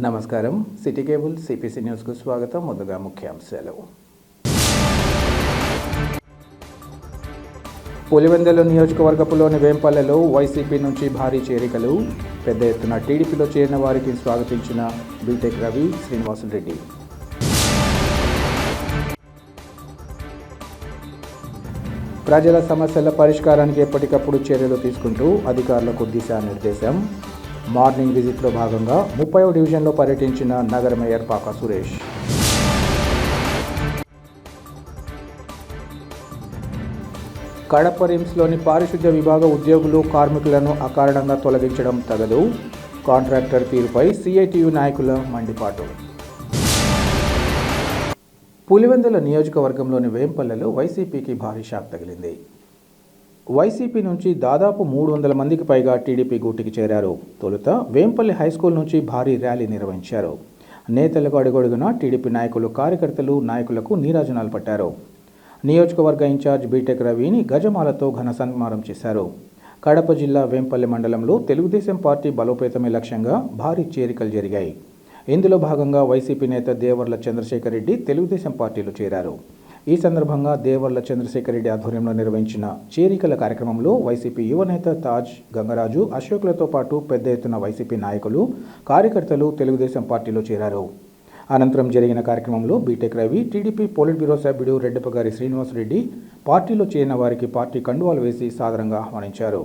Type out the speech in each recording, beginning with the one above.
నమస్కారం. City cable CPC న్యూస్కు స్వాగతం. ముందుగా ముఖ్యాంశాలు. పులివెందుల నియోజకవర్గంలోని వేంపల్లెలో వైసీపీ నుంచి భారీ చేరికలు. పెద్ద ఎత్తున టీడీపీలో చేరిన వారికి స్వాగతించిన బీటెక్ రవి, శ్రీనివాసులరెడ్డి. ప్రజల సమస్యల పరిష్కారానికి ఎప్పటికప్పుడు చర్యలు తీసుకుంటూ అధికారులకు దిశానిర్దేశం. మార్నింగ్ విజిట్లో భాగంగా 30వ డివిజన్లో పర్యటించిన నగర మేయర్ పాకా సురేష్. కడప రిమ్స్లోని పారిశుద్ధ్య విభాగ ఉద్యోగులు, కార్మికులను అకారణంగా తొలగించడం తగదు. కాంట్రాక్టర్ తీరుపై సిఐటియు నాయకుల మండిపాటు. పులివెందుల నియోజకవర్గంలోని వేంపల్లెలో వైసీపీకి భారీ షాక్ తగిలింది. వైసీపీ నుంచి దాదాపు 300 మందికి పైగా టీడీపీ గూటికి చేరారు. తొలుత వేంపల్లి హైస్కూల్ నుంచి భారీ ర్యాలీ నిర్వహించారు. నేతలకు అడుగడుగున టీడీపీ నాయకులు, కార్యకర్తలు, నాయకులకు నీరాజనాలు పట్టారు. నియోజకవర్గ ఇన్ఛార్జ్ బీటెక్ రవిని గజమాలతో ఘన సన్మానం చేశారు. కడప జిల్లా వేంపల్లి మండలంలో తెలుగుదేశం పార్టీ బలోపేతమే లక్ష్యంగా భారీ చేరికలు జరిగాయి. ఇందులో భాగంగా వైసీపీ నేత దేవర్ల చంద్రశేఖర్ రెడ్డి తెలుగుదేశం పార్టీలో చేరారు. ఈ సందర్భంగా దేవర్ల చంద్రశేఖర్ రెడ్డి ఆధ్వర్యంలో నిర్వహించిన చేరికల కార్యక్రమంలో వైసీపీ యువనేత తాజ్, గంగరాజు, అశోక్లతో పాటు పెద్ద ఎత్తున వైసీపీ నాయకులు, కార్యకర్తలు తెలుగుదేశం పార్టీలో చేరారు. అనంతరం జరిగిన కార్యక్రమంలో BTech Ravi, TDP politburo సభ్యుడు రెడ్డిపగారి శ్రీనివాసులరెడ్డి పార్టీలో చేరిన వారికి పార్టీ కండువాలు వేసి సాదరంగా ఆహ్వానించారు.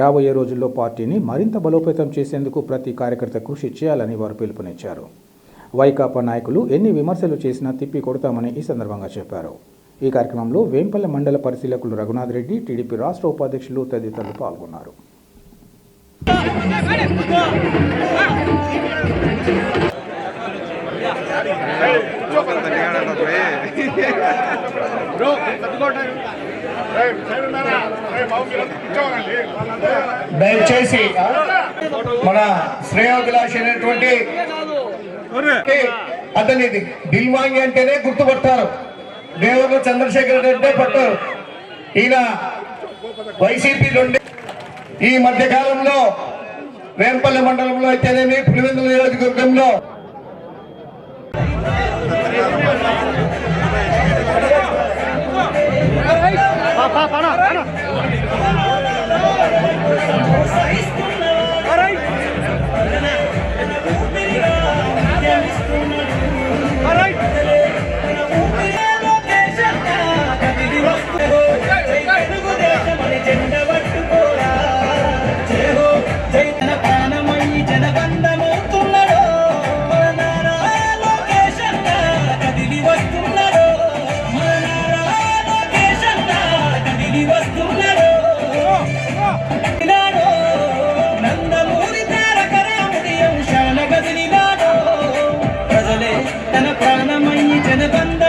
రాబోయే రోజుల్లో పార్టీని మరింత బలోపేతం చేసేందుకు ప్రతి కార్యకర్త కృషి చేయాలని వారు పిలుపునిచ్చారు. వైకాపా నాయకులు ఎన్ని విమర్శలు చేసినా తిప్పి కొడతామని ఈ సందర్భంగా చెప్పారు. ఈ కార్యక్రమంలో వేంపల్లె మండల పరిశీలకులు రఘునాథ్ రెడ్డి, టీడీపీ రాష్ట్ర ఉపాధ్యక్షులు తదితరులు పాల్గొన్నారు. దయచేసి మన శ్రేయోభిలాషి అయినటువంటి అతని దిల్వాంగి అంటేనే గుర్తుపడతారు, దేవర్ల చంద్రశేఖర్ రెడ్డి పట్టారు. ఈయన వైసీపీ నుండి ఈ మధ్య కాలంలో వేంపల్లి మండలంలో అయితేనేమి, పులివెందుల నియోజకవర్గంలో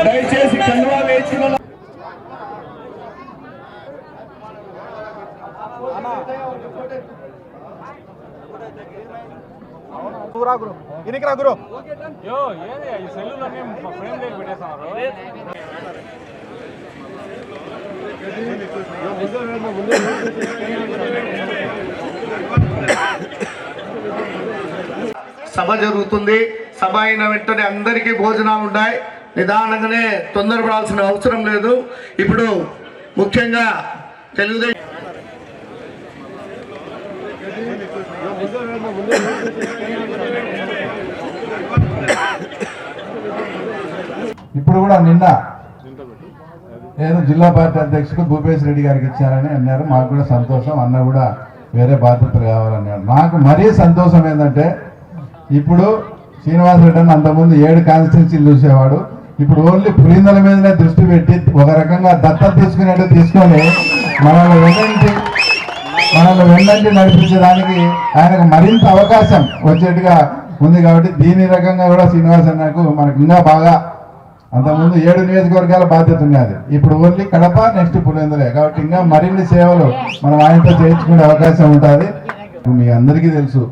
దయచేసి కండువా వేసిన సభ జరుగుతుంది. సభ అయిన వెంటనే అందరికీ భోజనాలు ఉన్నాయి. నిదానంగానే తొందరపడాల్సిన అవసరం లేదు. ఇప్పుడు ముఖ్యంగా తెలుగుదేశం ఇప్పుడు కూడా నిన్న నేను జిల్లా పార్టీ అధ్యక్షుడు భూపేశ్ రెడ్డి గారికి ఇచ్చారని అన్నారు. మాకు కూడా సంతోషం. అన్న కూడా వేరే బాధ్యతలు కావాలన్నాడు. నాకు మరీ సంతోషం ఏంటంటే ఇప్పుడు శ్రీనివాసరెడ్డి అని అంతకుముందు 7 కాన్స్టిట్యున్సీలు చూసేవాడు. ఇప్పుడు ఓన్లీ పులిందల మీదనే దృష్టి పెట్టి ఒక రకంగా దత్తత తీసుకునేట్టు తీసుకొని మనల్ని వెన్నంటి నడిపించడానికి ఆయనకు మరింత అవకాశం వచ్చేట్టుగా ఉంది. కాబట్టి దీని రకంగా కూడా శ్రీనివాస్ అన్నకు మనకు ఇంకా బాగా, అంతకుముందు 7 నియోజకవర్గాల బాధ్యత ఉన్నది. ఇప్పుడు ఓన్లీ కడప, నెక్స్ట్ పులివెందులే. కాబట్టి ఇంకా మరిన్ని సేవలు మనం ఆయనతో చేయించుకునే అవకాశం ఉంటుంది. మీ అందరికీ తెలుసు,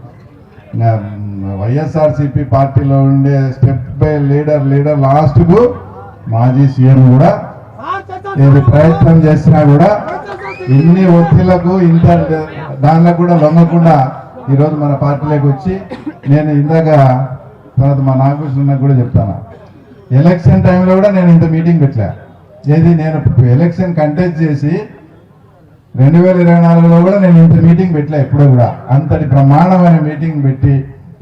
వైఎస్ఆర్సీపీ పార్టీలో ఉండే స్టెప్ బై లీడర్ లాస్ట్ కు మాజీ సీఎం కూడా ఏది ప్రయత్నం చేసినా కూడా ఇన్ని ఒత్తిళ్లకు ఇంత దానిలో కూడా లొంగకుండా ఈరోజు మన పార్టీలోకి వచ్చి, నేను ఇందాక తర్వాత మా నాగకృష్ణ కూడా చెప్తాను, ఎలక్షన్ టైంలో కూడా నేను ఇంత మీటింగ్ పెట్టలే. ఏది నేను ఎలక్షన్ కంటెస్ట్ చేసి 2024లో కూడా నేను ఇంత మీటింగ్ పెట్టలే ఎప్పుడూ కూడా. అంతటి బ్రహ్మాండమైన మీటింగ్ పెట్టి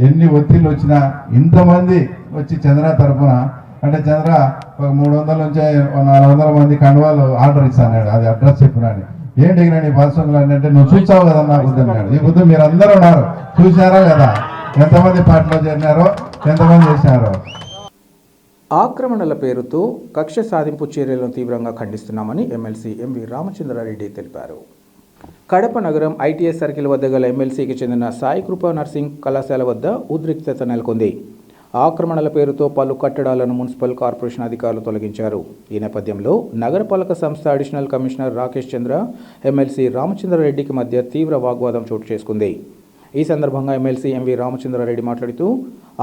ఎన్ని ఒత్తిళ్ళు వచ్చినా ఇంతమంది వచ్చి చంద్ర తరఫున, అంటే చంద్ర ఒక 300 నుంచి 400 మంది కండువాలు ఆర్డర్ ఇస్తాను, అది అడ్రస్ చెప్పినాడు. ఏంటి నీ పరిశ్రమలు అంటే నువ్వు చూసావు కదా నా బుద్ధి అన్నాడు. ఈ బుద్ధి మీరు అందరూ ఉన్నారు, చూసారా కదా ఎంతమంది పార్టీలో చేరినారో, ఎంతమంది చేసినారో. ఆక్రమణల పేరుతో కక్ష సాధింపు చర్యలను తీవ్రంగా ఖండిస్తున్నామని ఎమ్మెల్సీ ఎంవి రామచంద్రారెడ్డి తెలిపారు. కడప నగరం ఐటీఎస్ సర్కిల్ వద్ద గల ఎమ్మెల్సీకి చెందిన సాయి కృపా నర్సింగ్ కళాశాల వద్ద ఉద్రిక్తత నెలకొంది. ఆక్రమణల పేరుతో పలు కట్టడాలను మున్సిపల్ కార్పొరేషన్ అధికారులు తొలగించారు. ఈ నేపథ్యంలో నగరపాలక సంస్థ అడిషనల్ కమిషనర్ రాకేష్ చంద్ర, ఎమ్మెల్సీ రామచంద్రారెడ్డికి మధ్య తీవ్ర వాగ్వాదం చోటు చేసుకుంది. ఈ సందర్భంగా ఎమ్మెల్సీ ఎంవి రామచంద్రారెడ్డి మాట్లాడుతూ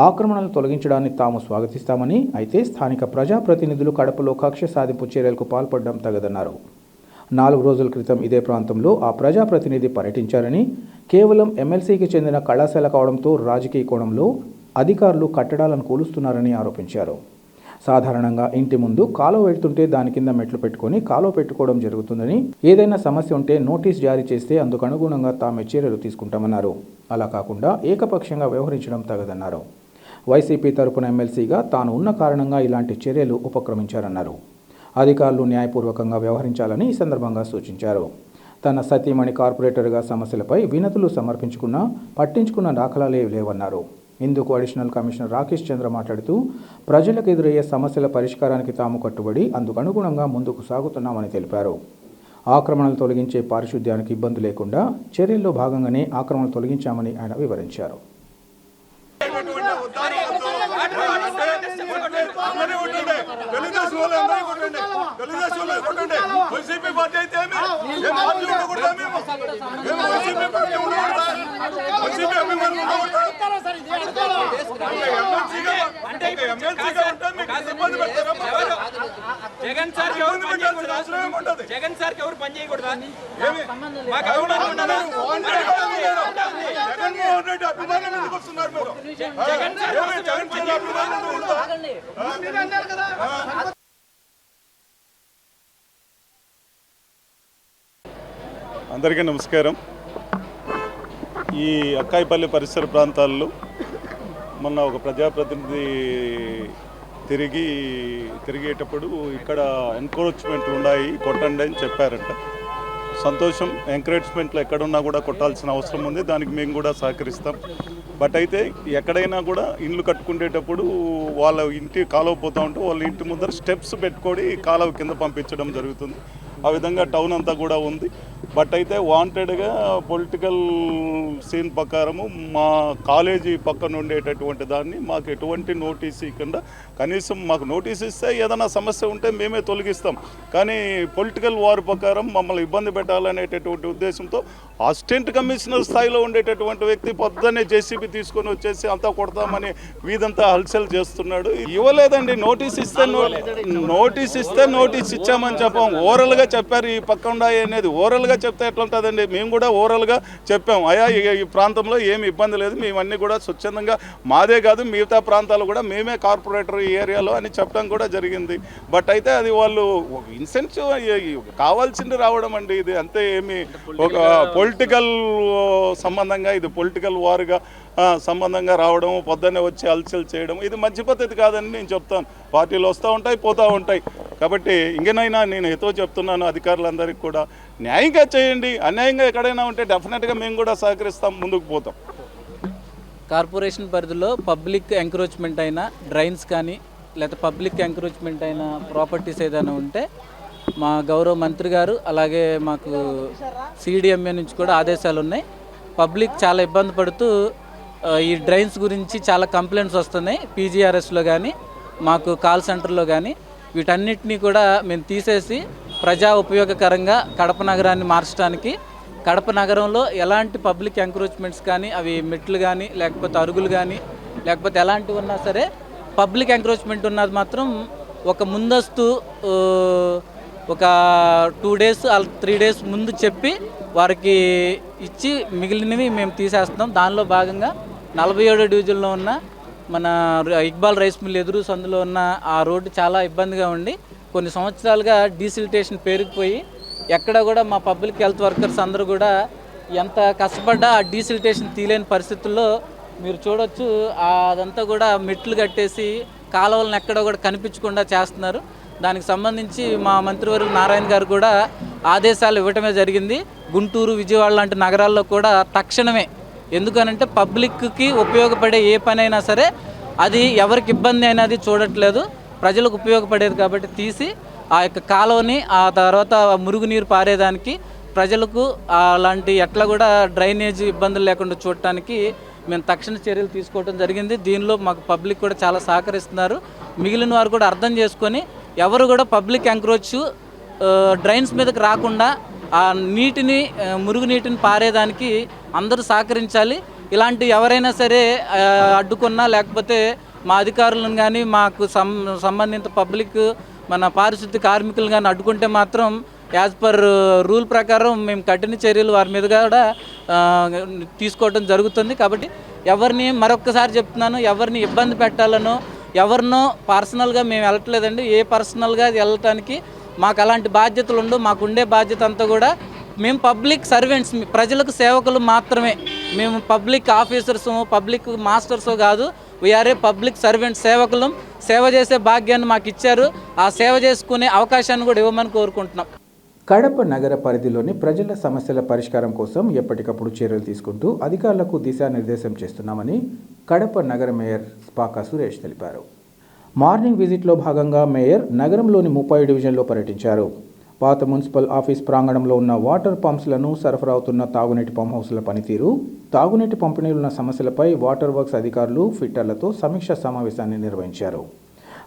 ఆక్రమణలు తొలగించడాన్ని తాము స్వాగతిస్తామని, అయితే స్థానిక ప్రజాప్రతినిధులు కడపలో కక్ష సాధింపు చర్యలకు పాల్పడడం తగదన్నారు. 4 రోజుల క్రితం ఇదే ప్రాంతంలో ఆ ప్రజాప్రతినిధి పర్యటించారని, కేవలం ఎమ్మెల్సీకి చెందిన కళాశాల కావడంతో రాజకీయ కోణంలో అధికారులు కట్టడాలను కూలుస్తున్నారని ఆరోపించారు. సాధారణంగా ఇంటి ముందు కాలువ వెళ్తుంటే దాని కింద మెట్లు పెట్టుకొని కాలువ పెట్టుకోవడం జరుగుతుందని, ఏదైనా సమస్య ఉంటే నోటీస్ జారీ చేస్తే అందుకు అనుగుణంగా తామే చర్యలు తీసుకుంటామన్నారు. అలా కాకుండా ఏకపక్షంగా వ్యవహరించడం తగదన్నారు. వైసీపీ తరపున ఎమ్మెల్సీగా తాను ఉన్న కారణంగా ఇలాంటి చర్యలు ఉపక్రమించారన్నారు. అధికారులు న్యాయపూర్వకంగా వ్యవహరించాలని ఈ సందర్భంగా సూచించారు. తన సతీమణి కార్పొరేటర్గా సమస్యలపై వినతులు సమర్పించుకున్నా పట్టించుకున్న దాఖలాలే లేవన్నారు. ఇందుకు అడిషనల్ కమిషనర్ రాకేష్ చంద్ర మాట్లాడుతూ ప్రజలకు ఎదురయ్యే సమస్యల పరిష్కారానికి తాము కట్టుబడి అందుకు అనుగుణంగా ముందుకు సాగుతున్నామని తెలిపారు. ఆక్రమణలు తొలగించే పారిశుద్ధ్యానికి ఇబ్బంది లేకుండా చర్యల్లో భాగంగానే ఆక్రమణలు తొలగించామని ఆయన వివరించారు. జగన్ సార్ ఎవరు పని చేయకూడదా? అందరికీ నమస్కారం. ఈ అక్కాయిపల్లి పరిసర ప్రాంతాల్లో మొన్న ఒక ప్రజాప్రతినిధి తిరిగేటప్పుడు ఇక్కడ ఎంకరేజ్మెంట్లు ఉన్నాయి, కొట్టండి అని చెప్పారంట. సంతోషం, ఎంకరేజ్మెంట్లు ఎక్కడున్నా కూడా కొట్టాల్సిన అవసరం ఉంది, దానికి మేము కూడా సహకరిస్తాం. బట్ అయితే ఎక్కడైనా కూడా ఇల్లు కట్టుకునేటప్పుడు వాళ్ళ ఇంటి కాలువ పోతూ ఉంటే వాళ్ళ ఇంటి ముందర స్టెప్స్ పెట్టుకొని కాలువ కింద పంపించడం జరుగుతుంది. ఆ విధంగా టౌన్ అంతా కూడా ఉంది. బట్ అయితే వాంటెడ్గా పొలిటికల్ సీన్ ప్రకారము మా కాలేజీ పక్కన ఉండేటటువంటి దాన్ని మాకు ఎటువంటి నోటీస్ ఇవ్వకుండా, కనీసం మాకు నోటీస్ ఇస్తే ఏదైనా సమస్య ఉంటే మేమే తొలగిస్తాం, కానీ పొలిటికల్ వార్ ప్రకారం మమ్మల్ని ఇబ్బంది పెట్టాలనేటటువంటి ఉద్దేశంతో అసిస్టెంట్ కమిషనర్ స్థాయిలో ఉండేటటువంటి వ్యక్తి పొద్దున్నే జేసీబీ తీసుకొని వచ్చేసి అంతా కొడతామని వీధంతా హల్చల్ చేస్తున్నాడు. ఇవ్వలేదండి, నోటీస్ ఇస్తే నోటీస్ ఇచ్చామని చెప్పాం. ఓరల్గా చెప్పారు ఈ పక్కన అనేది. ఓరల్గా చెప్తే ఎట్లా ఉంటుందండి? మేము కూడా ఓరల్గా చెప్పాం, అయ్యా ఈ ప్రాంతంలో ఏమి ఇబ్బంది లేదు, మేమన్నీ కూడా స్వచ్ఛందంగా, మాదే కాదు మిగతా ప్రాంతాలు కూడా మేమే కార్పొరేటర్ ఈ ఏరియాలో అని చెప్పడం కూడా జరిగింది. బట్ అయితే అది వాళ్ళు ఇన్సెంటివ్ కావాల్సింది రావడం అండి, ఇది అంతే. ఏమి ఒక పొలిటికల్ సంబంధంగా, ఇది పొలిటికల్ వార్గా సంబంధంగా రావడం, పొద్దున్నే వచ్చి అల్చల్ చేయడం, ఇది మంచి పద్ధతి కాదని నేను చెప్తాను. పార్టీలు వస్తూ ఉంటాయి, పోతూ ఉంటాయి. కాబట్టి ఇంకనైనా నేను ఎతో చెప్తున్నాను అధికారులందరికీ కూడా, న్యాయంగా చేయండి. అన్యాయంగా ఎక్కడైనా ఉంటే డెఫినెట్గా మేము కూడా సహకరిస్తాం, ముందుకు పోతాం. కార్పొరేషన్ పరిధిలో పబ్లిక్ ఎంక్రోచ్మెంట్ అయినా డ్రైన్స్ కానీ లేకపోతే పబ్లిక్ ఎంక్రోచ్మెంట్ అయిన ప్రాపర్టీస్ ఏదైనా ఉంటే మా గౌరవ మంత్రి గారు అలాగే మాకు సిడిఎంఏ నుంచి కూడా ఆదేశాలు ఉన్నాయి. పబ్లిక్ చాలా ఇబ్బంది పడుతూ ఈ డ్రైన్స్ గురించి చాలా కంప్లైంట్స్ వస్తున్నాయి. పీజీఆర్ఎస్లో కానీ మాకు కాల్ సెంటర్లో కానీ వీటన్నిటినీ కూడా మేము తీసేసి ప్రజా ఉపయోగకరంగా కడప నగరాన్ని మార్చడానికి, కడప నగరంలో ఎలాంటి పబ్లిక్ ఎంక్రోచ్మెంట్స్ కానీ, అవి మెట్లు కానీ లేకపోతే అరుగులు కానీ లేకపోతే ఎలాంటివి ఉన్నా సరే, పబ్లిక్ ఎంక్రోచ్మెంట్ ఉన్నది మాత్రం ఒక ముందస్తు ఒక 2 days 3 days ముందు చెప్పి వారికి ఇచ్చి మిగిలినవి మేము తీసేస్తున్నాం. దానిలో భాగంగా 47వ డివిజన్లో ఉన్న మన ఇక్బాల్ రైస్ మిల్ ఎదురు సందులో ఉన్న ఆ రోడ్డు చాలా ఇబ్బందిగా ఉండి కొన్ని సంవత్సరాలుగా డీసిల్టేషన్ పేరుకుపోయి ఎక్కడ కూడా మా పబ్లిక్ హెల్త్ వర్కర్స్ అందరూ కూడా ఎంత కష్టపడ్డా ఆ డీసిల్టేషన్ తీయలేని పరిస్థితుల్లో మీరు చూడొచ్చు. అదంతా కూడా మెట్లు కట్టేసి కాలువలను ఎక్కడ కూడా కనిపించకుండా చేస్తున్నారు. దానికి సంబంధించి మా మంత్రివర్యులు నారాయణ గారు కూడా ఆదేశాలు ఇవ్వటమే జరిగింది. గుంటూరు, విజయవాడ లాంటి నగరాల్లో కూడా తక్షణమే, ఎందుకనంటే పబ్లిక్కి ఉపయోగపడే ఏ పనైనా సరే అది ఎవరికి ఇబ్బంది అయినది చూడట్లేదు, ప్రజలకు ఉపయోగపడేది కాబట్టి తీసి ఆ యొక్క కాలువని ఆ తర్వాత మురుగునీరు పారేదానికి ప్రజలకు అలాంటి ఎట్లా కూడా డ్రైనేజ్ ఇబ్బందులు లేకుండా చూడటానికి మేము తక్షణ చర్యలు తీసుకోవడం జరిగింది. దీనిలో మాకు పబ్లిక్ కూడా చాలా సహకరిస్తున్నారు. మిగిలిన వారు కూడా అర్థం చేసుకొని ఎవరు కూడా పబ్లిక్ ఎంక్రోచ్ డ్రైన్స్ మీదకి రాకుండా ఆ నీటిని మురుగునీటిని పారేదానికి అందరూ సహకరించాలి. ఇలాంటి ఎవరైనా సరే అడ్డుకున్నా లేకపోతే మా అధికారులను కానీ మాకు సంబంధిత పబ్లిక్ మన పారిశుద్ధ్య కార్మికులు కానీ అడ్డుకుంటే మాత్రం యాజ్ పర్ రూల్ ప్రకారం మేము కఠిన చర్యలు వారి మీద కూడా తీసుకోవడం జరుగుతుంది. కాబట్టి ఎవరిని మరొక్కసారి చెప్తున్నాను, ఎవరిని ఇబ్బంది పెట్టాలనో ఎవరినో పర్సనల్గా మేము వెళ్ళట్లేదండి. ఏ పర్సనల్గా వెళ్ళటానికి మాకు అలాంటి బాధ్యతలు ఉండవు. మాకు ఉండే బాధ్యత అంతా కూడా మేము పబ్లిక్ సర్వెంట్స్, ప్రజలకు సేవకులు మాత్రమే. మేము పబ్లిక్ ఆఫీసర్స్, పబ్లిక్ మాస్టర్స్ కాదు. వీఆర్ ఏ పబ్లిక్ సర్వెంట్, సేవకులం. సేవ చేసే భాగ్యాన్ని మాకు ఇచ్చారు. ఆ సేవ చేసుకునే అవకాశాన్ని కూడా ఇవ్వమని కోరుకుంటున్నాం. కడప నగర పరిధిలోని ప్రజల సమస్యల పరిష్కారం కోసం ఎప్పటికప్పుడు చర్యలు తీసుకుంటూ అధికారులకు దిశానిర్దేశం చేస్తున్నామని కడప నగర మేయర్ స్పాకా సురేష్ తెలిపారు. మార్నింగ్ విజిట్లో భాగంగా మేయర్ నగరంలోని 30 డివిజన్లో పర్యటించారు. పాత మున్సిపల్ ఆఫీస్ ప్రాంగణంలో ఉన్న వాటర్ పంప్స్లను సరఫరా అవుతున్న తాగునీటి పంప్ హౌస్ల పనితీరు, తాగునీటి పంపిణీలున్న సమస్యలపై వాటర్ వర్క్స్ అధికారులు, ఫిట్టర్లతో సమీక్షా సమావేశాన్ని నిర్వహించారు.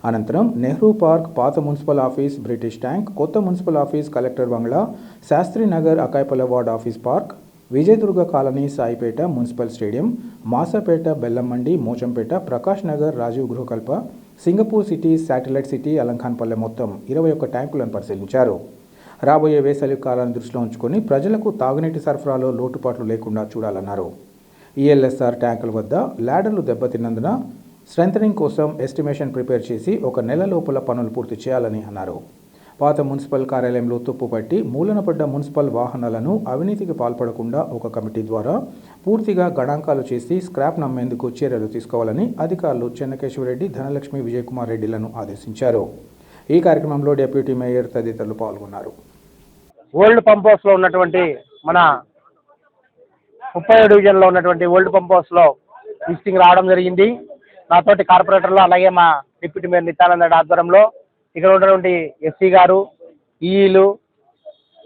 అనంతరం నెహ్రూ పార్క్, పాత మున్సిపల్ ఆఫీస్, బ్రిటిష్ ట్యాంక్, కొత్త మున్సిపల్ ఆఫీస్, కలెక్టర్ బంగ్లా, Shastrinagar, Akayapalli ward office park, Vijayadurga colony, Saipeta, municipal stadium, Masapeta, Bellammandi, Mochampeta, Prakash Nagar, Rajiv Gruhakalpa, Singapore city, satellite city, Alamkhanpalle మొత్తం 21 ట్యాంకులను పరిశీలించారు. రాబోయే వేసవి కాలాన్ని దృష్టిలో ఉంచుకొని ప్రజలకు తాగునీటి సరఫరాలో లోటుపాట్లు లేకుండా చూడాలన్నారు. ఈఎల్ఎస్ఆర్ ట్యాంకుల వద్ద ల్యాడర్లు దెబ్బతిన్నందున స్ట్రెంథనింగ్ కోసం ఎస్టిమేషన్ ప్రిపేర్ చేసి 1 నెల లోపల పనులు పూర్తి చేయాలని అన్నారు. పాత మున్సిపల్ కార్యాలయంలో తుప్పుపట్టి మూలన పడ్డ మున్సిపల్ వాహనాలను అవినీతికి పాల్పడకుండా ఒక కమిటీ ద్వారా పూర్తిగా గణాంకాలు చేసి స్క్రాప్ నమ్మేందుకు చర్యలు తీసుకోవాలని అధికారులు చెన్నకేశ్వరరెడ్డి, ధనలక్ష్మి, విజయకుమార్ రెడ్డిలను ఆదేశించారు. ఈ కార్యక్రమంలో డిప్యూటీ మేయర్ తదితరులు పాల్గొన్నారు. ఓల్డ్ పంప్ హౌస్లో ఉన్నటువంటి మన 30 డివిజన్లో ఉన్నటువంటి ఓల్డ్ పంప్ హౌస్లో విజిటింగ్ రావడం జరిగింది. నాతోటి కార్పొరేటర్లు, అలాగే మా డిప్యూటీ మేయర్ నిత్యానంద రెడ్డి ఆధ్వర్యంలో ఇక్కడ ఉన్నటువంటి ఎస్సీ గారు, ఈఈలు,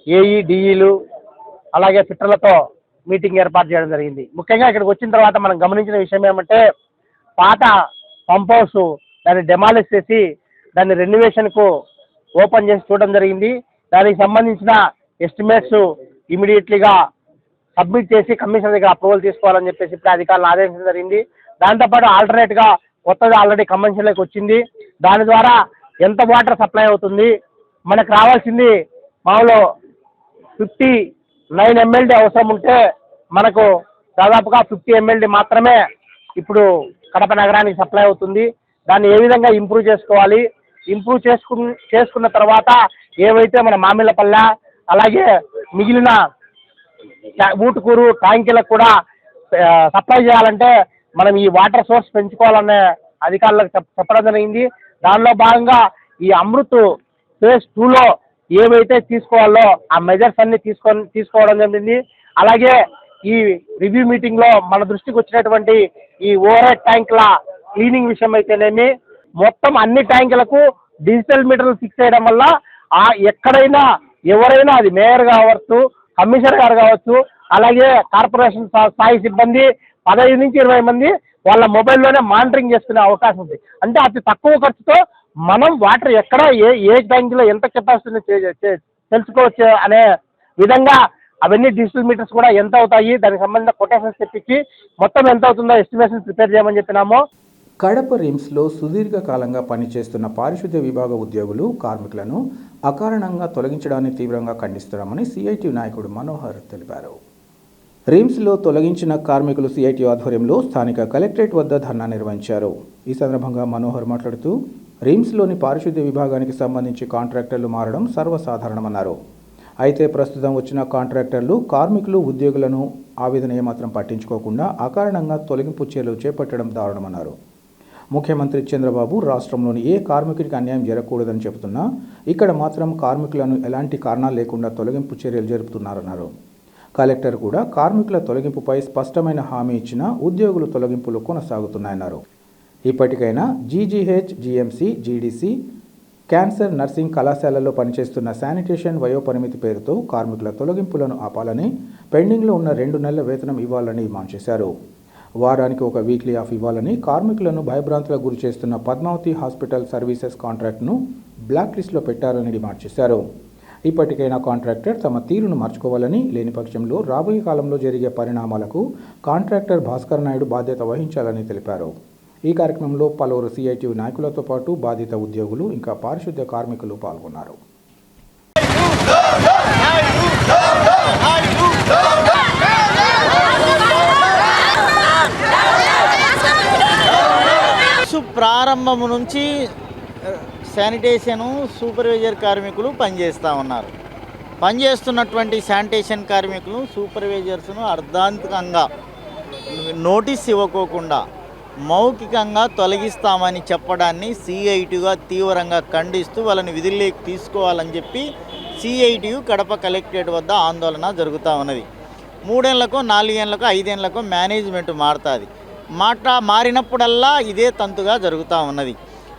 ఏఈ, డిఈలు, అలాగే ఫిట్టర్లతో మీటింగ్ ఏర్పాటు చేయడం జరిగింది. ముఖ్యంగా ఇక్కడికి వచ్చిన తర్వాత మనం గమనించిన విషయం ఏమంటే, పాత పంప్ హౌస్ దాన్ని డెమాలిష్ చేసి దాన్ని రెన్యువేషన్కు ఓపెన్ చేసి చూడడం జరిగింది. దానికి సంబంధించిన ఎస్టిమేట్స్ ఇమీడియట్లీగా సబ్మిట్ చేసి కమిషనర్ దగ్గర అప్రూవల్ తీసుకోవాలని చెప్పేసి ఇప్పుడు అధికారులను ఆదేశించడం జరిగింది. దాంతోపాటు ఆల్టర్నేట్గా కొత్తగా ఆల్రెడీ కన్వెన్షన్లోకి వచ్చింది. దాని ద్వారా ఎంత వాటర్ సప్లై అవుతుంది, మనకు రావాల్సింది మామూలు 59 MLD అవసరం ఉంటే మనకు దాదాపుగా 50 MLD మాత్రమే ఇప్పుడు కడప నగరానికి సప్లై అవుతుంది. దాన్ని ఏ విధంగా ఇంప్రూవ్ చేసుకోవాలి, ఇంప్రూవ్ చేసుకున్న తర్వాత ఏవైతే మన మామిళ్ళపల్లె అలాగే మిగిలిన ఊటుకూరు ట్యాంకులకు కూడా సప్లై చేయాలంటే మనం ఈ వాటర్ సోర్స్ పెంచుకోవాలనే అధికారులకు చెప్పడం జరిగింది. దానిలో భాగంగా ఈ అమృత్ ఫేజ్ 2లో ఏవైతే తీసుకోవాలో ఆ మెజర్స్ అన్ని తీసుకోవడం జరిగింది. అలాగే ఈ రివ్యూ మీటింగ్లో మన దృష్టికి వచ్చినటువంటి ఈ ఓవర్ ట్యాంకుల క్లీనింగ్ విషయం అయితేనేమి, మొత్తం అన్ని ట్యాంకులకు డిజిటల్ మీటర్లు ఫిక్స్ చేయడం వల్ల ఎక్కడైనా ఎవరైనా, అది మేయర్ కావచ్చు, కమిషనర్ గారు కావచ్చు, అలాగే కార్పొరేషన్ స్థాయి సిబ్బంది 15 నుంచి 20 మంది వాళ్ళ మొబైల్లోనే మానిటరింగ్ చేసుకునే అవకాశం ఉంది. అంటే అతి తక్కువ ఖర్చుతో మనం వాటర్ ఎక్కడ ఏ ట్యాంకులో ఎంత కెపాసిటీని తెలుసుకోవచ్చు అనే విధంగా అవన్నీ డిజిటల్ మీటర్స్ కూడా ఎంత అవుతాయి, దానికి సంబంధించిన కొటేషన్స్ తెప్పించి మొత్తం ఎంత అవుతుందో ఎస్టిమేషన్ ప్రిపేర్ చేయమని చెప్పినాము. కడప రిమ్స్లో సుదీర్ఘకాలంగా పనిచేస్తున్న పారిశుద్ధ్య విభాగ ఉద్యోగులు, కార్మికులను అకారణంగా తొలగించడాన్ని తీవ్రంగా ఖండిస్తున్నామని సిఐటి నాయకుడు మనోహర్ తెలిపారు. రిమ్స్లో తొలగించిన కార్మికులు సిఐటి ఆధ్వర్యంలో స్థానిక కలెక్టరేట్ వద్ద ధర్నా నిర్వహించారు. ఈ సందర్భంగా మనోహర్ మాట్లాడుతూ రిమ్స్లోని పారిశుద్ధ్య విభాగానికి సంబంధించి కాంట్రాక్టర్లు మారడం సర్వసాధారణమన్నారు. అయితే ప్రస్తుతం వచ్చిన కాంట్రాక్టర్లు కార్మికులు ఉద్యోగులను ఆవేదన ఏమాత్రం పట్టించుకోకుండా అకారణంగా తొలగింపు చర్యలు చేపట్టడం దారుణమన్నారు. ముఖ్యమంత్రి చంద్రబాబు రాష్ట్రంలోని ఏ కార్మికుడికి అన్యాయం జరగకూడదని చెబుతున్నా ఇక్కడ మాత్రం కార్మికులను ఎలాంటి కారణాలు లేకుండా తొలగింపు చర్యలు జరుపుతున్నారన్నారు. కలెక్టర్ కూడా కార్మికుల తొలగింపుపై స్పష్టమైన హామీ ఇచ్చినా ఉద్యోగుల తొలగింపులు కొనసాగుతున్నాయన్నారు. ఇప్పటికైనా GGH, GMC, GDC, cancer, nursing కళాశాలల్లో పనిచేస్తున్న శానిటేషన్ వయోపరిమితి పేరుతో కార్మికుల తొలగింపులను ఆపాలని, పెండింగ్లో ఉన్న 2 నెలల వేతనం ఇవ్వాలని డిమాండ్ చేశారు. వారానికి ఒక వీక్లీ ఆఫ్ ఇవ్వాలని, కార్మికులను భయభ్రాంతులకు గురి చేస్తున్న పద్మావతి హాస్పిటల్ సర్వీసెస్ కాంట్రాక్ట్ను బ్లాక్ లిస్టులో పెట్టాలని డిమాండ్ చేశారు. ఇప్పటికైనా కాంట్రాక్టర్ తమ తీరును మార్చుకోవాలని, లేని పక్షంలో రాబోయే కాలంలో జరిగే పరిణామాలకు కాంట్రాక్టర్ భాస్కర్ నాయుడు బాధ్యత వహించాలని తెలిపారు. ఈ కార్యక్రమంలో పలువురు సిఐటి నాయకులతో పాటు బాధిత ఉద్యోగులు ఇంకా పారిశుద్ధ్య కార్మికులు పాల్గొన్నారు. ప్రారంభం నుంచి శానిటేషను సూపర్వైజర్ కార్మికులు పనిచేస్తూ ఉన్నారు. పనిచేస్తున్నటువంటి శానిటేషన్ కార్మికులు సూపర్వైజర్స్ను అర్ధాంతకంగా నోటీస్ ఇవ్వకోకుండా మౌఖికంగా తొలగిస్తామని చెప్పడాన్ని సిఐటిగా తీవ్రంగా ఖండిస్తూ వాళ్ళని విధుల్లోకి తీసుకోవాలని చెప్పి సిఐటియు కడప కలెక్టరేట్ వద్ద ఆందోళన జరుగుతూ ఉన్నది. 3 ఏళ్లకో 4 ఏళ్లకో 5 ఏళ్లకో మేనేజ్మెంట్ మారుతుంది. మారినప్పుడల్లా ఇదే తంతుగా జరుగుతూ ఉన్నది.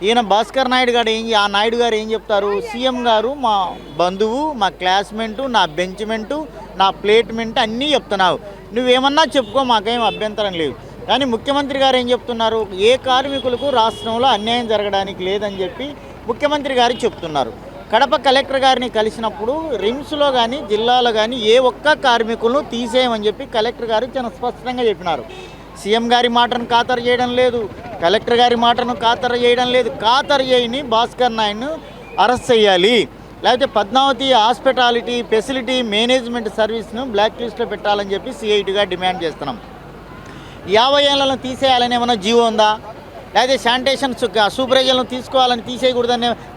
ఈయన భాస్కర్ నాయుడు గారు ఆ నాయుడు గారు ఏం చెప్తారు, సీఎం గారు మా బంధువు, మా క్లాస్మేటు, నా బెంచ్మెంటు, నా ప్లేట్మెంట్ అన్నీ చెప్తున్నావు, నువ్వేమన్నా చెప్పుకో, మాకేం అభ్యంతరం లేదు. కానీ ముఖ్యమంత్రి గారు ఏం చెప్తున్నారు, ఏ కార్మికులకు రాష్ట్రంలో అన్యాయం జరగడానికి లేదని చెప్పి ముఖ్యమంత్రి గారు చెప్తున్నారు. కడప కలెక్టర్ గారిని కలిసినప్పుడు రిమ్స్లో కానీ జిల్లాలో కానీ ఏ ఒక్క కార్మికులను తీసేయమని చెప్పి కలెక్టర్ గారు చాలా స్పష్టంగా చెప్పినారు. సీఎం గారి మాటను ఖాతరు చేయడం లేదు, కలెక్టర్ గారి మాటను ఖాతరు చేయడం లేదు. ఖాతరు చేయని భాస్కర్ నాయుడును అరెస్ట్ చేయాలి, లేకపోతే పద్మావతి హాస్పిటాలిటీ ఫెసిలిటీ మేనేజ్మెంట్ సర్వీస్ను బ్లాక్ లిస్ట్లో పెట్టాలని చెప్పి సిఐటిగా డిమాండ్ చేస్తున్నాం. 50 ఏళ్లను తీసేయాలని ఏమన్నా జీవో ఉందా, లేకపోతే శానిటేషన్ సూపర్వైజర్లను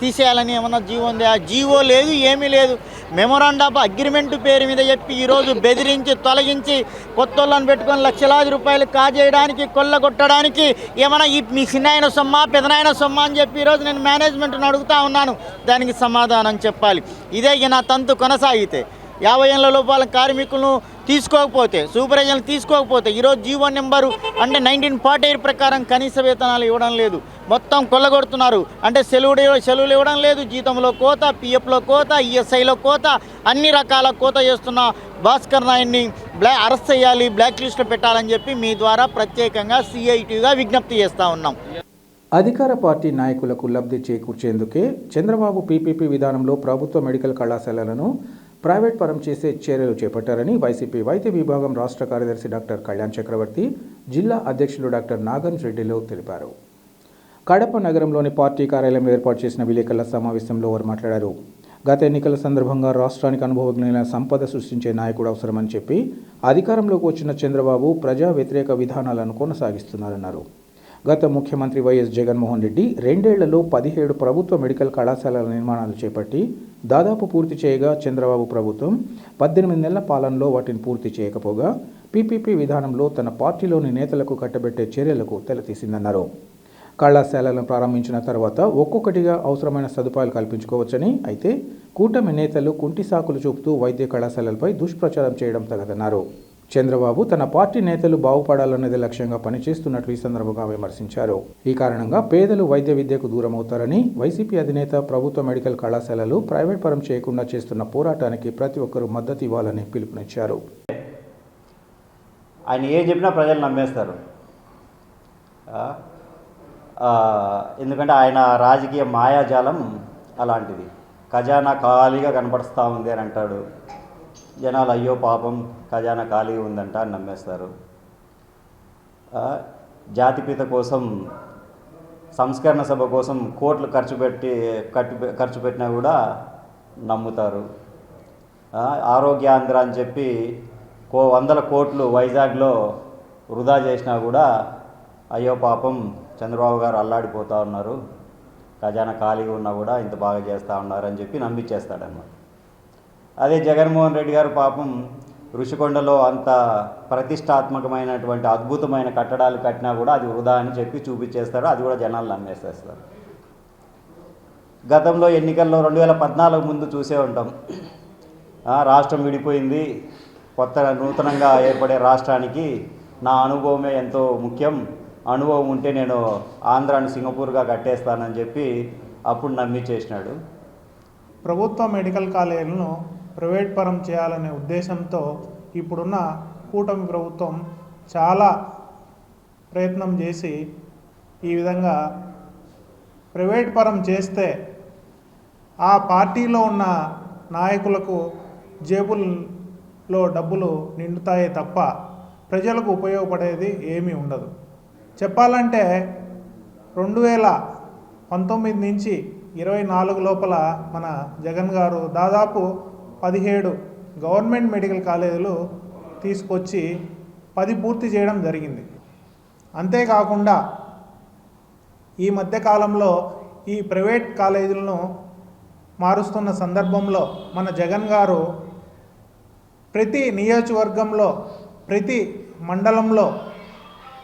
తీసేయాలని ఏమన్నా జీవో ఉందా? జీవో లేదు, ఏమీ లేదు. మెమోరాండం ఆఫ్ అగ్రిమెంట్ పేరు మీద చెప్పి ఈరోజు బెదిరించి తొలగించి కొత్త వాళ్ళని పెట్టుకొని లక్షలాది రూపాయలు కాజేయడానికి, కొల్లగొట్టడానికి ఏమన్నా మీ చిన్నాయన సొమ్మ పెదనాయన సొమ్మ అని చెప్పి ఈరోజు నేను మేనేజ్మెంట్ను అడుగుతూ ఉన్నాను. దానికి సమాధానం చెప్పాలి. ఇదే నా తంతు కొనసాగితే 50 ఏళ్ల లోపల కార్మికులను తీసుకోకపోతే, సూపర్వైజర్లు తీసుకోకపోతే ఈరోజు జీవో నెంబరు అంటే 1948 ప్రకారం కనీస వేతనాలు ఇవ్వడం లేదు, మొత్తం కొల్లగొడుతున్నారు. అంటే సెలవులు ఇవ్వడం లేదు, జీతంలో కోత, పిఎఫ్లో కోత, ఈఎస్ఐలో కోత, అన్ని రకాల కోత చేస్తున్న భాస్కర్ నాయుడిని అరెస్ట్ చేయాలి, బ్లాక్ లిస్ట్లో పెట్టాలని చెప్పి మీ ద్వారా ప్రత్యేకంగా సిఐటిగా విజ్ఞప్తి చేస్తూ ఉన్నాం. అధికార పార్టీ నాయకులకు లబ్ధి చేకూర్చేందుకే చంద్రబాబు పీపీపీ విధానంలో ప్రభుత్వ మెడికల్ కళాశాలలను ప్రైవేట్ పరం చేసే చర్యలు చేపట్టారని వైసీపీ వైద్య విభాగం రాష్ట్ర కార్యదర్శి డాక్టర్ కళ్యాణ్ చక్రవర్తి, జిల్లా అధ్యక్షులు డాక్టర్ నాగన్ రెడ్డిలు తెలిపారు. కడప నగరంలోని పార్టీ కార్యాలయంలో ఏర్పాటు చేసిన విలేకరుల సమావేశంలో వారు మాట్లాడారు. గత ఎన్నికల సందర్భంగా రాష్ట్రానికి అనుభవజ్ఞులైన సంపద సృష్టించే నాయకుడు అవసరమని చెప్పి అధికారంలోకి వచ్చిన చంద్రబాబు ప్రజా వ్యతిరేక విధానాలను కొనసాగిస్తున్నారన్నారు. గత ముఖ్యమంత్రి వైఎస్ జగన్మోహన్ రెడ్డి 2 ఏళ్లలో 17 ప్రభుత్వ మెడికల్ కళాశాలల నిర్మాణాలు చేపట్టి దాదాపు పూర్తి చేయగా చంద్రబాబు ప్రభుత్వం 18 నెలల పాలనలో వాటిని పూర్తి చేయకపోగా పీపీపీ విధానంలో తన పార్టీలోని నేతలకు కట్టబెట్టే చర్యలకు తెలతీసిందన్నారు. కళాశాలలను ప్రారంభించిన తర్వాత ఒక్కొక్కటిగా అవసరమైన సదుపాయాలు కల్పించుకోవచ్చని, అయితే కూటమి నేతలు కుంటి సాకులు చూపుతూ వైద్య కళాశాలలపై దుష్ప్రచారం చేయడం తగదన్నారు. చంద్రబాబు తన పార్టీ నేతలు బాగుపడాలన్నది లక్ష్యంగా పనిచేస్తున్నట్లు ఈ సందర్భంగా విమర్శించారు. ఈ కారణంగా పేదలు వైద్య విద్యకు దూరం అవుతారని, వైసీపీ అధినేత ప్రభుత్వ మెడికల్ కళాశాలలు ప్రైవేట్ పరం చేయకుండా చేస్తున్న పోరాటానికి ప్రతి ఒక్కరూ మద్దతు ఇవ్వాలని పిలుపునిచ్చారు. ఆయన ఏం చెప్పినా ప్రజలు నమ్మేస్తారు. ఎందుకంటే ఆయన రాజకీయ మాయాజాలం అలాంటిది. ఖజానా ఖాళీగా కనపడుస్తూ ఉంది అని అంటాడు, జనాలు అయ్యో పాపం ఖజానా ఖాళీగా ఉందంట అని నమ్మేస్తారు. జాతిపిత కోసం, సంస్కరణ సభ కోసం కోట్లు ఖర్చు పెట్టినా కూడా నమ్ముతారు. ఆరోగ్యాంధ్ర అని చెప్పి వందల కోట్లు వైజాగ్లో వృధా చేసినా కూడా అయ్యో పాపం చంద్రబాబు గారు అల్లాడిపోతూ ఉన్నారు, ఖజానా ఖాళీగా ఉన్నా కూడా ఇంత బాగా చేస్తూ ఉన్నారని చెప్పి నమ్మిచ్చేస్తాడన్నమాట. అదే జగన్మోహన్ రెడ్డి గారు పాపం ఋషికొండలో అంత ప్రతిష్టాత్మకమైనటువంటి అద్భుతమైన కట్టడాలు కట్టినా కూడా అది వృధా అని చెప్పి చూపించేస్తారు, అది కూడా జనాలు నమ్మేసేస్తారు. గతంలో ఎన్నికల్లో 2014 ముందు చూసే ఉంటాం, రాష్ట్రం విడిపోయింది, నూతనంగా ఏర్పడే రాష్ట్రానికి నా అనుభవమే ఎంతో ముఖ్యం, అనుభవం ఉంటే నేను ఆంధ్రాని సింగపూర్గా కట్టేస్తానని చెప్పి అప్పుడు నమ్మించేసినాడు. ప్రభుత్వ మెడికల్ కాలేజీలను ప్రైవేట్ పరం చేయాలనే ఉద్దేశంతో ఇప్పుడున్న కూటమి ప్రభుత్వం చాలా ప్రయత్నం చేసి ఈ విధంగా ప్రైవేట్ పరం చేస్తే ఆ పార్టీలో ఉన్న నాయకులకు జేబుల్లో డబ్బులు నిండుతాయే తప్ప ప్రజలకు ఉపయోగపడేది ఏమీ ఉండదు. చెప్పాలంటే 2019 నుంచి 24 లోపల మన జగన్ గారు దాదాపు 17 గవర్నమెంట్ మెడికల్ కాలేజీలు తీసుకొచ్చి 10 పూర్తి చేయడం జరిగింది. అంతేకాకుండా ఈ మధ్యకాలంలో ఈ ప్రైవేట్ కాలేజీలను మారుస్తున్న సందర్భంలో మన జగన్ గారు ప్రతి నియోజకవర్గంలో ప్రతి మండలంలో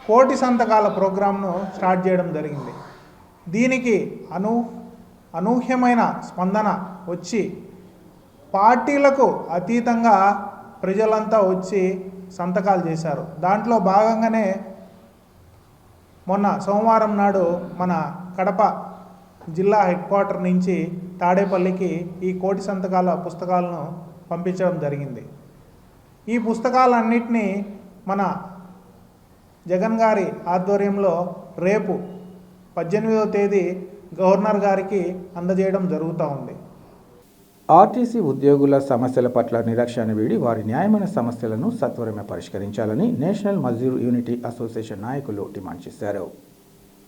1,000,000 సంతకాల ప్రోగ్రాంను స్టార్ట్ చేయడం జరిగింది. దీనికి అనూహ్యమైన స్పందన వచ్చి పార్టీలకు అతీతంగా ప్రజలంతా వచ్చి సంతకాలు చేశారు. దాంట్లో భాగంగానే మొన్న సోమవారం నాడు మన కడప జిల్లా హెడ్ క్వార్టర్ నుంచి తాడేపల్లికి ఈ 1,00,000 సంతకాల పుస్తకాలను పంపించడం జరిగింది. ఈ పుస్తకాలన్నింటినీ మన జగన్ గారి ఆధ్వర్యంలో రేపు 18వ తేదీ గవర్నర్ గారికి అందజేయడం జరుగుతూ ఉంది. ఆర్టీసీ ఉద్యోగుల సమస్యల పట్ల నిర్లక్ష్యాన్ని వీడి వారి న్యాయమైన సమస్యలను సత్వరమే పరిష్కరించాలని నేషనల్ మజ్దూర్ యూనిటీ అసోసియేషన్ నాయకులు డిమాండ్ చేశారు.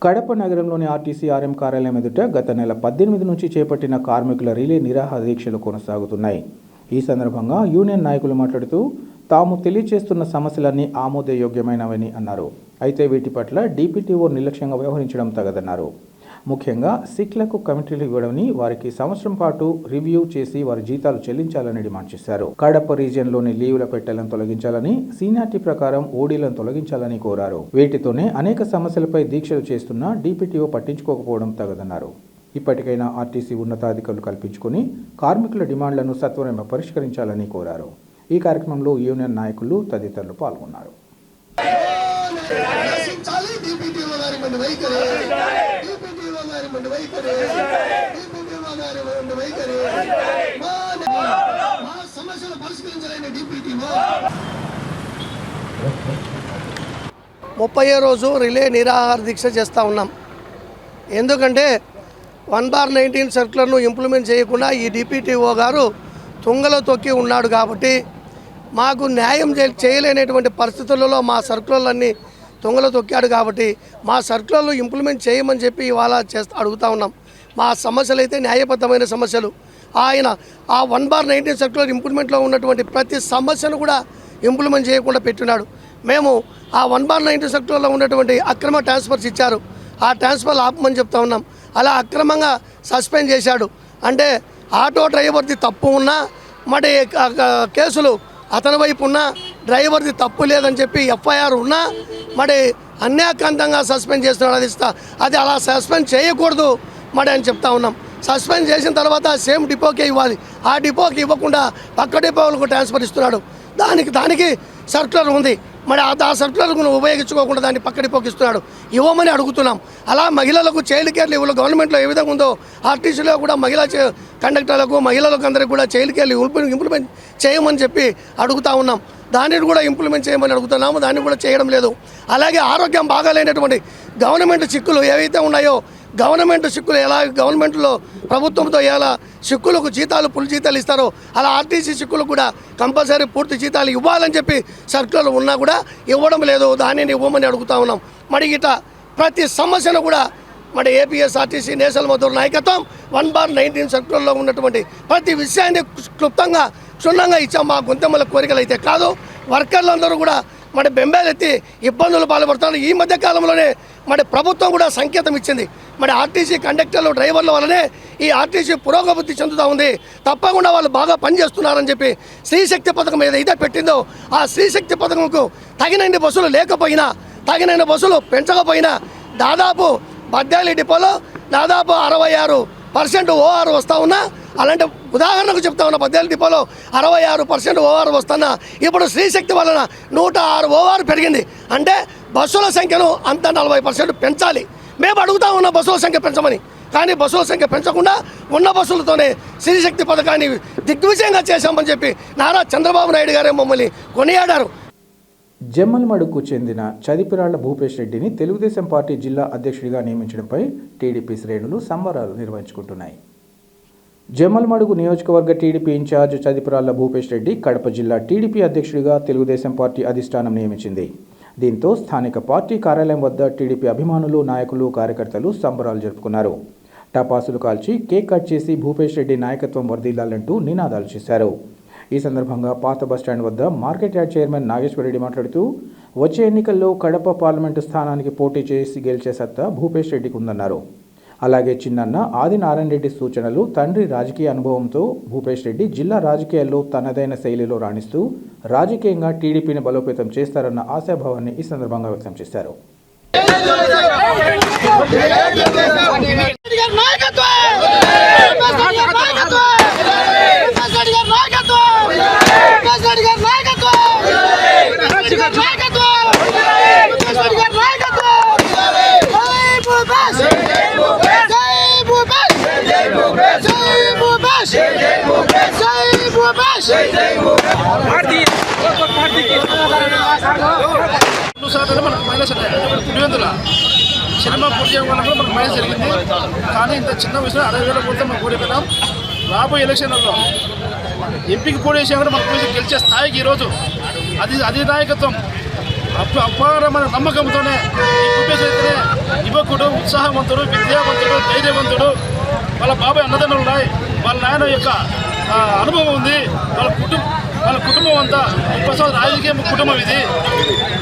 కడప నగరంలోని ఆర్టీసీ ఆర్ఎం కార్యాలయం ఎదుట గత నెల 18 నుంచి చేపట్టిన కార్మికుల రిలే నిరాహార దీక్షలు కొనసాగుతున్నాయి. ఈ సందర్భంగా యూనియన్ నాయకులు మాట్లాడుతూ తాము తెలియజేస్తున్న సమస్యలన్నీ ఆమోదయోగ్యమైనవని అన్నారు. అయితే వీటి పట్ల డీపీటీఓ నిర్లక్ష్యంగా వ్యవహరించడం తగదన్నారు. ముఖ్యంగా సిక్లకు కమిటీలు ఇవ్వడమని, వారికి సంవత్సరం పాటు రివ్యూ చేసి వారి జీతాలు చెల్లించాలని డిమాండ్ చేశారు. కడప రీజియన్లోని లీవుల పెట్టెలను తొలగించాలని, సీనియారిటీ ప్రకారం ఓడీలను తొలగించాలని కోరారు. వీటితోనే అనేక సమస్యలపై దీక్షలు చేస్తున్నా డీపీటీఓ పట్టించుకోకపోవడం తగదన్నారు. ఇప్పటికైనా ఆర్టీసీ ఉన్నతాధికారులు కల్పించుకొని కార్మికుల డిమాండ్లను సత్వరమే పరిష్కరించాలని కోరారు. ఈ కార్యక్రమంలో యూనియన్ నాయకులు తదితరులు పాల్గొన్నారు. ముప్పై రోజు రిలే నిరాహార దీక్ష చేస్తూ ఉన్నాం. ఎందుకంటే 1/19 సర్క్యులర్ను ఇంప్లిమెంట్ చేయకుండా ఈ డిపిటిఓ గారు తుంగలో తొక్కి ఉన్నాడు. కాబట్టి మాకు న్యాయం చేయలేనటువంటి పరిస్థితులలో మా సర్క్యులర్లన్నీ తుంగలో తొక్కాడు. కాబట్టి మా సర్క్యులర్లు ఇంప్లిమెంట్ చేయమని చెప్పి ఇవాళ అడుగుతూ ఉన్నాం. మా సమస్యలు అయితే న్యాయబద్ధమైన సమస్యలు. ఆయన ఆ 1/19 సర్క్యులర్ ఇంప్లిమెంట్లో ఉన్నటువంటి ప్రతి సమస్యను కూడా ఇంప్లిమెంట్ చేయకుండా పెట్టినాడు. మేము ఆ 1/19 సర్క్యులర్లో ఉన్నటువంటి అక్రమ ట్రాన్స్ఫర్స్ ఇచ్చారు, ఆ ట్రాన్స్ఫర్లు ఆపమని చెప్తా ఉన్నాం. అలా అక్రమంగా సస్పెండ్ చేశాడు. అంటే ఆటో డ్రైవర్ది తప్పు ఉన్నా, మరి కేసులు అతని వైపు ఉన్నా, డ్రైవర్ది తప్పు లేదని చెప్పి ఎఫ్ఐఆర్ ఉన్నా, మరి అన్యాక్రాంతంగా సస్పెండ్ చేస్తున్నాడు. అది అలా సస్పెండ్ చేయకూడదు మరి అని చెప్తా ఉన్నాం. సస్పెండ్ చేసిన తర్వాత సేమ్ డిపోకే ఇవ్వాలి. ఆ డిపోకి ఇవ్వకుండా పక్క డిపోలకు ట్రాన్స్ఫర్ ఇస్తున్నాడు. దానికి సర్క్యులర్ ఉంది. మరి ఆ సర్క్యులర్ను ఉపయోగించుకోకుండా దాన్ని పక్క డిపోకి ఇస్తున్నాడు. ఇవ్వమని అడుగుతున్నాం. అలా మహిళలకు చైల్డ్ కేర్ లీవ్లు గవర్నమెంట్లో ఏ విధంగా ఉందో ఆర్టీసీలో కూడా మహిళా కండక్టర్లకు, మహిళలకు అందరికీ కూడా చైల్డ్ కేర్ లీవ్ ఇంప్లిమెంట్ చేయమని చెప్పి అడుగుతూ ఉన్నాం. దానిని కూడా ఇంప్లిమెంట్ చేయమని అడుగుతున్నాము. దాన్ని కూడా చేయడం లేదు. అలాగే ఆరోగ్యం బాగాలేనటువంటి గవర్నమెంట్ చిక్కులు ఏవైతే ఉన్నాయో, గవర్నమెంట్ చిక్కులు ఎలా గవర్నమెంట్లో ప్రభుత్వంతో ఎలా చిక్కులకు జీతాలు ఫుల్ జీతాలు ఇస్తారో, అలా ఆర్టీసీ చిక్కులు కూడా కంపల్సరీ పూర్తి జీతాలు ఇవ్వాలని చెప్పి సర్క్యులర్ ఉన్నా కూడా ఇవ్వడం లేదు. దానిని ఇవ్వమని అడుగుతూ ఉన్నాం. మరి ఇట ప్రతి సమస్యను కూడా మరి ఏపీఎస్ఆర్టీసీ నేషనల్ మజ్దూర్ నాయకత్వం 1/19 సర్క్యులర్లో ఉన్నటువంటి ప్రతి విషయాన్ని క్లుప్తంగా క్షుణ్ణంగా ఇచ్చాం. మా గొంతెమ్మల కోరికలు అయితే కాదు, వర్కర్లందరూ కూడా మరి బెంబేలెత్తి ఇబ్బందులు పాల్పడుతున్నారు. ఈ మధ్య కాలంలోనే మరి ప్రభుత్వం కూడా సంకేతం ఇచ్చింది. మరి ఆర్టీసీ కండక్టర్లు డ్రైవర్ల వల్లనే ఈ ఆర్టీసీ పురోగతి చెందుతూ ఉంది, తప్పకుండా వాళ్ళు బాగా పనిచేస్తున్నారని చెప్పి శ్రీశక్తి పథకం ఏదైతే పెట్టిందో ఆ శ్రీశక్తి పథకంకు తగినన్ని బస్సులు లేకపోయినా, తగినన్ని బస్సులు పెంచకపోయినా దాదాపు బద్దాలి డిపోలో దాదాపు 66% ఓఆర్ వస్తూ ఉన్నా, అలాంటి ఉదాహరణకు చెప్తా ఉన్నా, బద్దాలి డిపోలో 66% ఓఆర్ వస్తున్నా ఇప్పుడు శ్రీశక్తి వలన 106 ఓఆర్ పెరిగింది. అంటే బస్సుల సంఖ్యను అంత 40% పెంచాలి. మేము అడుగుతా ఉన్న బస్సుల సంఖ్య పెంచమని, కానీ బస్సుల సంఖ్య పెంచకుండా ఉన్న బస్సులతోనే శ్రీశక్తి పథకాన్ని దిగ్విజయంగా చేశామని చెప్పి నారా చంద్రబాబు నాయుడు గారే మమ్మల్ని కొనియాడారు. జమ్మలమడుగుకు చెందిన చదిపిరాళ్ల భూపేష్ రెడ్డిని తెలుగుదేశం పార్టీ జిల్లా అధ్యక్షుడిగా నియమించడంపై టీడీపీ శ్రేణులు సంబరాలు నిర్వహించుకుంటున్నాయి. జమ్మలమడుగు నియోజకవర్గ టీడీపీ ఇన్ఛార్జ్ చదిపిరాళ్ల భూపేష్ రెడ్డి కడప జిల్లా టీడీపీ అధ్యక్షుడిగా తెలుగుదేశం పార్టీ అధిష్టానం నియమించింది. దీంతో స్థానిక పార్టీ కార్యాలయం వద్ద టీడీపీ అభిమానులు, నాయకులు, కార్యకర్తలు సంబరాలు జరుపుకున్నారు. టపాసులు కాల్చి కేక్ కట్ చేసి భూపేష్ రెడ్డి నాయకత్వం వర్ధిల్లాలంటూ నినాదాలు చేశారు. ఈ సందర్భంగా పాత బస్టాండ్ వద్ద మార్కెట్ యార్డ్ చైర్మన్ నాగేశ్వరరెడ్డి మాట్లాడుతూ వచ్చే ఎన్నికల్లో కడప పార్లమెంటు స్థానానికి పోటీ చేసి గెలిచే సత్తా భూపేష్ రెడ్డికి ఉందన్నారు. అలాగే చిన్నన్న ఆదినారాయణ రెడ్డి సూచనలు, తండ్రి రాజకీయ అనుభవంతో భూపేష్ రెడ్డి జిల్లా రాజకీయాల్లో తనదైన శైలిలో రాణిస్తూ రాజకీయంగా టీడీపీని బలోపేతం చేస్తారన్న ఆశాభావాన్ని ఈ సందర్భంగా వ్యక్తం చేశారు. సినిమా పూర్తి చేయడం వల్ల కూడా మనకు మైనస్ జరిగింది. కానీ ఇంత చిన్న విషయం 60,000 కోట్ల మనం ఓడిపోయినాం. రాబోయే ఎలక్షన్లలో ఎంపీకి పోటీ చేసినా కూడా మనకు గెలిచే స్థాయికి ఈరోజు అది నాయకత్వం అపారమైన నమ్మకంతోనే ఈ కుప్పేసైతేనే యువకుడు, ఉత్సాహవంతుడు, విద్యావంతుడు, ధైర్యవంతుడు, వాళ్ళ బాబాయ్ అన్నదండలు ఉన్నాయి, వాళ్ళ నాయన యొక్క అనుభవం ఉంది, వాళ్ళ కుటుంబం అంతా ప్రసాద్ రాజకీయ కుటుంబం ఇది.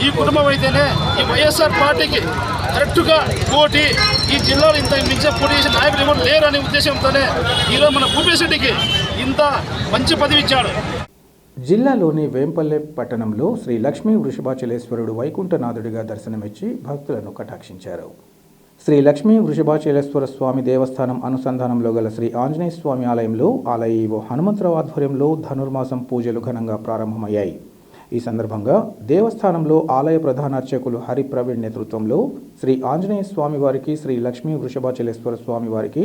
ఈ కుటుంబం అయితేనే ఈ వైఎస్ఆర్ పార్టీకి కరెక్ట్గా పోటీ, ఈ జిల్లాలో ఇంత మించే పోటీ చేసే నాయకులు ఎవరు లేరు అనే ఉద్దేశంతోనే ఈరోజు మన భూపేష్ రెడ్డికి ఇంత మంచి పదవి ఇచ్చాడు. జిల్లాలోని వేంపల్లె పట్టణంలో శ్రీ లక్ష్మీ వృషభాచలేశ్వరుడు వైకుంఠనాథుడిగా దర్శనమిచ్చి భక్తులను కటాక్షించారు. శ్రీ లక్ష్మీ వృషభాచలేశ్వర స్వామి దేవస్థానం అనుసంధానంలో గల శ్రీ ఆంజనేయ స్వామి ఆలయంలో ఆలయ ఈవో హనుమంతరావు ఆధ్వర్యంలో ధనుర్మాసం పూజలు ఘనంగా ప్రారంభమయ్యాయి. ఈ సందర్భంగా దేవస్థానంలో ఆలయ ప్రధాన అర్చకులు హరి ప్రవీణ్ నేతృత్వంలో శ్రీ ఆంజనేయ స్వామి వారికి, శ్రీ లక్ష్మీ వృషభాచలేశ్వర స్వామి వారికి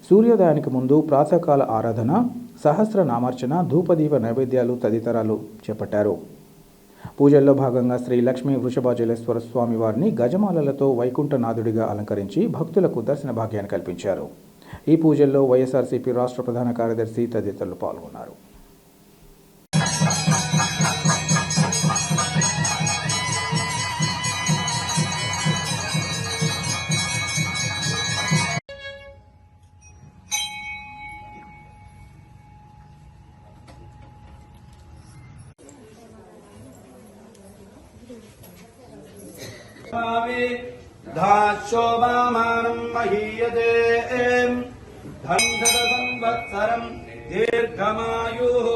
సూర్యోదయానికి ముందు ప్రాతకాల ఆరాధన, సహస్రనామార్చన, ధూపదీప నైవేద్యాలు తదితరాలు చేపట్టారు. పూజల్లో భాగంగా శ్రీ లక్ష్మీ వృషభాచలేశ్వర స్వామి వారిని గజమాలలతో వైకుంఠనాథుడిగా అలంకరించి భక్తులకు దర్శన భాగ్యాన్ని కల్పించారు. ఈ పూజల్లో వైఎస్ఆర్సీపీ రాష్ట్ర ప్రధాన కార్యదర్శి తదితరులు పాల్గొన్నారు. धाशोभामानं महीयते धन्धर संवत्सरं दीर्घमायुः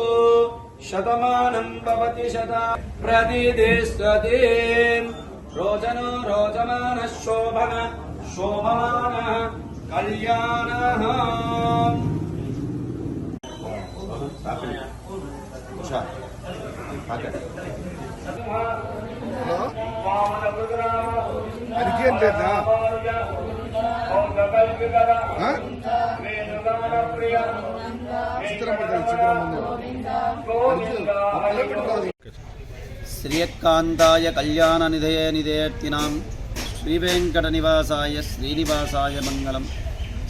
शतमानं भवति शता प्रतिदिष्टते रोचनो रोचमानः शोभन शोभमानः कल्याणः అడిగేం లేదా శ్రీయకాంతాయ కళ్యాణ నిధయే నిధేయర్తినాం శ్రీవేంకట నివాసాయ శ్రీనివాసాయ మంగళం.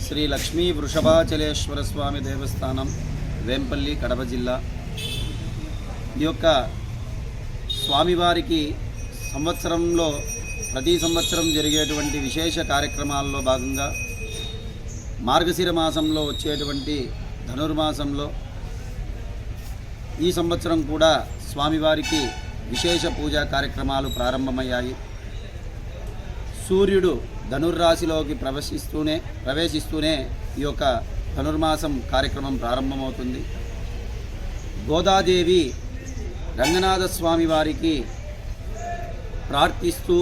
శ్రీ లక్ష్మీ వృషభాచలేశ్వర స్వామి దేవస్థానం, వేంపల్లి, కడప జిల్లా. ఈ యొక్క స్వామివారికి సంవత్సరంలో ప్రతి సంవత్సరం జరిగేటువంటి విశేష కార్యక్రమాల్లో భాగంగా మార్గశిర మాసంలో వచ్చేటువంటి ధనుర్మాసంలో ఈ సంవత్సరం కూడా స్వామివారికి విశేష పూజా కార్యక్రమాలు ప్రారంభమయ్యాయి. సూర్యుడు ధనుర్రాశిలోకి ప్రవేశిస్తూనే ఈ యొక్క ధనుర్మాసం కార్యక్రమం ప్రారంభమవుతుంది. గోదాదేవి రంగనాథ స్వామి వారికి ప్రార్థిస్తూ,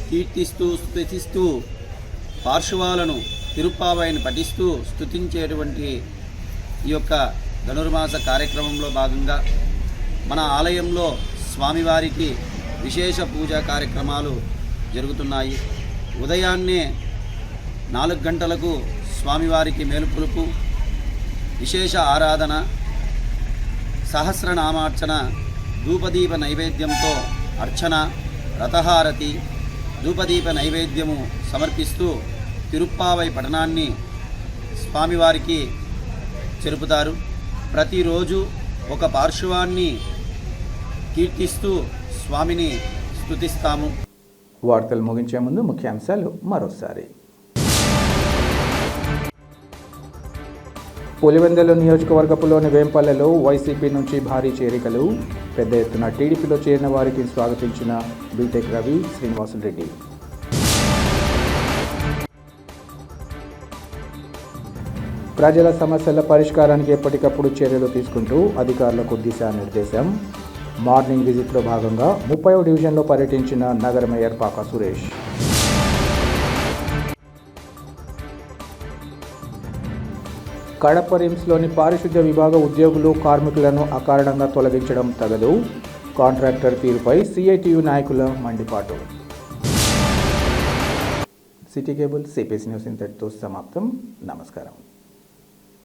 కీర్తిస్తూ, స్తుతిస్తూ పార్శ్వాలను తిరుప్పావైని పఠిస్తూ స్తుతించేటువంటి ఈ యొక్క ధనుర్మాస కార్యక్రమంలో భాగంగా మన ఆలయంలో స్వామివారికి విశేష పూజా కార్యక్రమాలు జరుగుతున్నాయి. ఉదయాన్నే 4 గంటలకు స్వామివారికి మేలుకొలుపు, విశేష ఆరాధన, సహస్రనామార్చన, ధూపదీప నైవేద్యంతో అర్చన, రథహారతి, ధూపదీప నైవేద్యము సమర్పిస్తూ తిరుప్పావై పఠనాన్ని స్వామివారికి చెరుపుతారు. ప్రతిరోజు ఒక పార్శ్వాన్ని కీర్తిస్తూ స్వామిని స్తుతిస్తాము. వార్తలు ముగించే ముందు ముఖ్యాంశాలు మరోసారి. పులివెందుల నియోజకవర్గపులోని వేంపల్లెలో వైసీపీ నుంచి భారీ చేరికలు. పెద్ద ఎత్తున టీడీపీలో చేరిన వారికి స్వాగతించిన బీటెక్ రవి, శ్రీనివాసులరెడ్డి. ప్రజల సమస్యల పరిష్కారానికి ఎప్పటికప్పుడు చర్యలు తీసుకుంటూ అధికారులకు దిశానిర్దేశం. మార్నింగ్ విజిట్లో భాగంగా 30వ డివిజన్లో పర్యటించిన నగర మేయర్ పాకా సురేష్. కడప రిమ్స్లోని పారిశుద్ధ్య విభాగ ఉద్యోగులు, కార్మికులను అకారణంగా తొలగించడం తగదు. కాంట్రాక్టర్ తీరుపై సిఐటియు నాయకుల మండిపాటు. సిటీ కేబుల్ సిపిఎస్ న్యూస్ ఇంతటితో సమాప్తం. నమస్కారం.